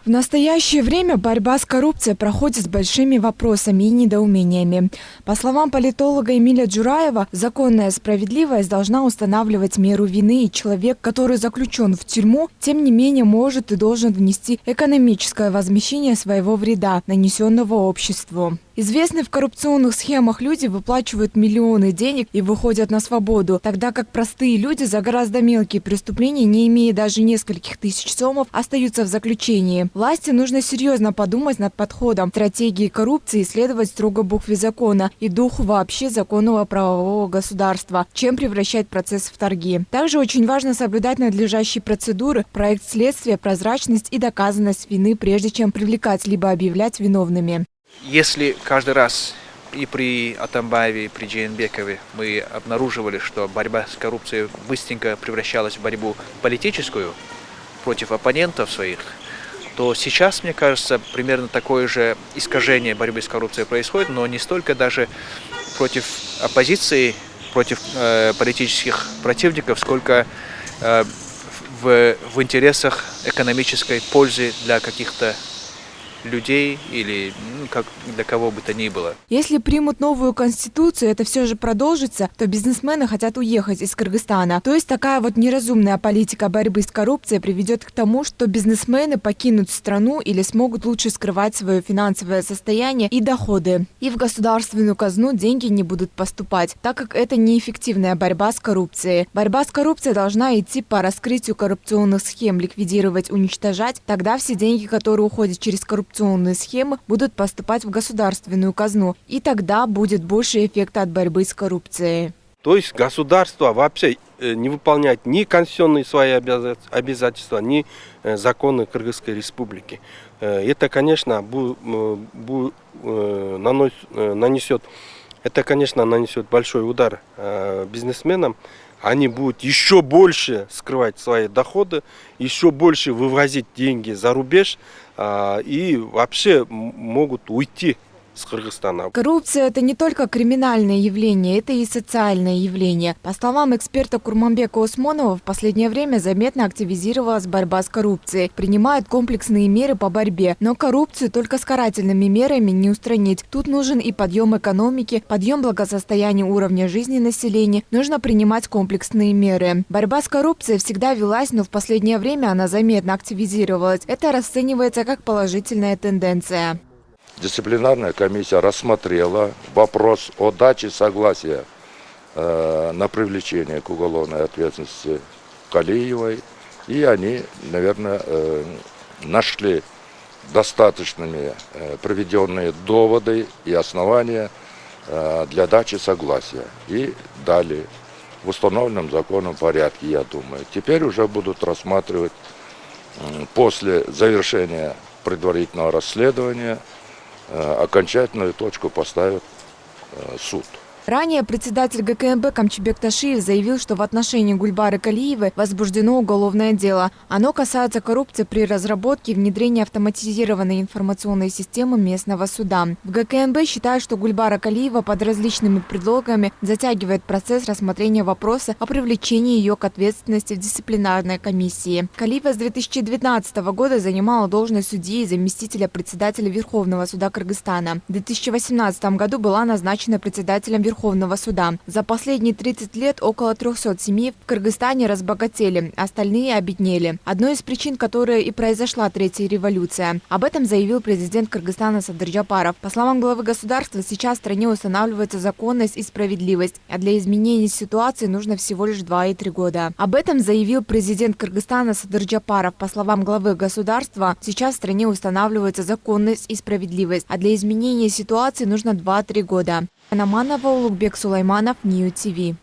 В настоящее время борьба с коррупцией проходит с большими вопросами и недоумениями. По словам политолога Эмиля Джураева, законная справедливость должна устанавливать меру вины, и человек, который заключен в тюрьму, тем не менее может и должен внести экономическое возмещение своего вреда, нанесенного обществу. Известные в коррупционных схемах люди выплачивают миллионы денег и выходят на свободу, тогда как простые люди за гораздо мелкие преступления, не имея даже нескольких тысяч сомов, остаются в заключении. Власти нужно серьезно подумать над подходом стратегии коррупции и следовать строго букве закона и духу вообще законного правового государства, чем превращать процесс в торги. Также очень важно соблюдать надлежащие процедуры, проект следствия, прозрачность и доказанность вины, прежде чем привлекать либо объявлять виновными. Если каждый раз и при Атамбаеве, и при Джейнбекове мы обнаруживали, что борьба с коррупцией быстренько превращалась в борьбу политическую против оппонентов своих, то сейчас, мне кажется, примерно такое же искажение борьбы с коррупцией происходит, но не столько даже против оппозиции, против политических противников, сколько в интересах экономической пользы для каких-то людей или как для кого бы то ни было. Если примут новую конституцию, это все же продолжится, то бизнесмены хотят уехать из Кыргызстана. То есть такая вот неразумная политика борьбы с коррупцией приведет к тому, что бизнесмены покинут страну или смогут лучше скрывать свое финансовое состояние и доходы. И в государственную казну деньги не будут поступать, так как это неэффективная борьба с коррупцией. Борьба с коррупцией должна идти по раскрытию коррупционных схем, ликвидировать, уничтожать. Тогда все деньги, которые уходят через коррупционные схемы, будут поступать в государственную казну. И тогда будет больше эффекта от борьбы с коррупцией. То есть государство вообще не выполняет ни конституционные свои обязательства, ни законы Кыргызской республики. Это, конечно, нанесет большой удар бизнесменам. Они будут еще больше скрывать свои доходы, еще больше вывозить деньги за рубеж и вообще могут уйти с Кыргызстана. Коррупция – это не только криминальное явление, это и социальное явление. По словам эксперта Курманбека Усмонова, в последнее время заметно активизировалась борьба с коррупцией. Принимают комплексные меры по борьбе. Но коррупцию только с карательными мерами не устранить. Тут нужен и подъем экономики, подъем благосостояния уровня жизни населения. Нужно принимать комплексные меры. Борьба с коррупцией всегда велась, но в последнее время она заметно активизировалась. Это расценивается как положительная тенденция. Дисциплинарная комиссия рассмотрела вопрос о даче согласия на привлечение к уголовной ответственности Калиевой. И они, наверное, нашли достаточными приведенные доводы и основания для дачи согласия. И дали в установленном законном порядке, я думаю. Теперь уже будут рассматривать после завершения предварительного расследования, окончательную точку поставит суд. Ранее председатель ГКМБ Камчыбек Ташиев заявил, что в отношении Гульбары Калиевой возбуждено уголовное дело. Оно касается коррупции при разработке и внедрении автоматизированной информационной системы местного суда. В ГКМБ считают, что Гульбара Калиева под различными предлогами затягивает процесс рассмотрения вопроса о привлечении ее к ответственности в дисциплинарной комиссии. Калиева с 2019 года занимала должность судьи и заместителя председателя Верховного суда Кыргызстана. В 2018 году была назначена председателем Верховного суда. За последние 30 лет около 300 семей в Кыргызстане разбогатели, остальные обеднели. Одной из причин, которой и произошла Третья революция. Об этом заявил президент Кыргызстана Садыр Джапаров. По словам главы государства, сейчас в стране устанавливается законность и справедливость, а для изменения ситуации нужно всего лишь 2 и 3 года. Об этом заявил президент Кыргызстана Садыр Джапаров. По словам главы государства, сейчас в стране устанавливается законность и справедливость, а для изменения ситуации нужно 2-3 года. Анна Манова, Улугбек Сулайманов, Нью ТВ.